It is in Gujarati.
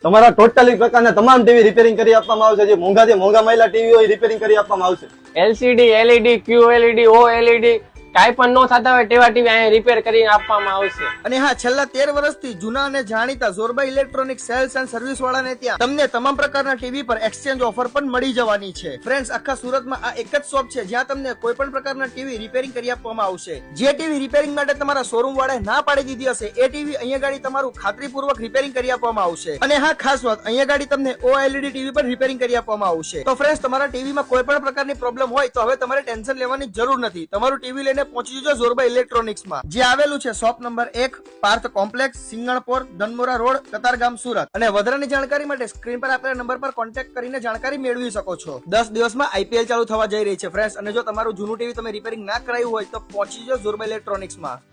તમારા ટોટલી પ્રકારના તમામ ટીવી રિપેરિંગ કરી આપવામાં આવશે. જે મોંઘાથી મોંઘા મહિલા ટીવી હોય રિપેરિંગ કરી આપવામાં આવશે. એલસીડી, એલઈડી, QLED, OLED કાંઈ પણ ન થતા હોય તેવા ટીવી અહીંયા રિપેર કરીને આપવામાં આવશે. અને હા, છેલ્લા 13 વર્ષથી જૂના અને જાણીતા ઝોરબા ઇલેક્ટ્રોનિક સેલ્સ એન્ડ સર્વિસ વાળાને ત્યાં તમને તમામ પ્રકારના ટીવી પર એક્સચેન્જ ઓફર પણ મળી જવાની છે. ફ્રેન્ડ્સ, આખા સુરતમાં આ એક જ શોપ છે જ્યાં તમને કોઈ પણ પ્રકારના ટીવી રિપેરિંગ કરી આપવામાં આવશે. જે ટીવી રિપેરિંગ માટે તમારા શોરૂમ વાળાએ ના પાડી દીધી હશે એ ટીવી અહીંયા ગાડી તમારું ખાતરીપૂર્વક રિપેરિંગ કરી આપવામાં આવશે. અને હા, ખાસ વાત, અહીંયા ગાડી તમને OLED ટીવી પર રિપેરિંગ કરી આપવામાં આવશે. તો ફ્રેન્ડ્સ, તમારા ટીવીમાં કોઈ પણ પ્રકારની પ્રોબ્લેમ હોય તો હવે તમારે ટેન્શન લેવાની જરૂર નથી. તમારું ટીવી લઈને પહોંચી જજો ઝોરબા ઇલેક્ટ્રોનિક્સમાં, જે આવેલું છે shop number 1, Parth complex, Singanpor, Dhanmora road, Katargam, Surat. અને વધારાની જાણકારી માટે સ્ક્રીન પર આપેલા નંબર પર કોન્ટેક્ટ કરીને જાણકારી મેળવી શકો છો. 10 દિવસમાં IPL ચાલુ થવા જઈ રહી છે ફ્રેન્ડ્સ, અને જો તમારું જૂનું ટીવી તમે રિપેરિંગ ના કરાયું હોય તો પહોંચી જજો ઝોરબા ઇલેક્ટ્રોનિક્સમાં.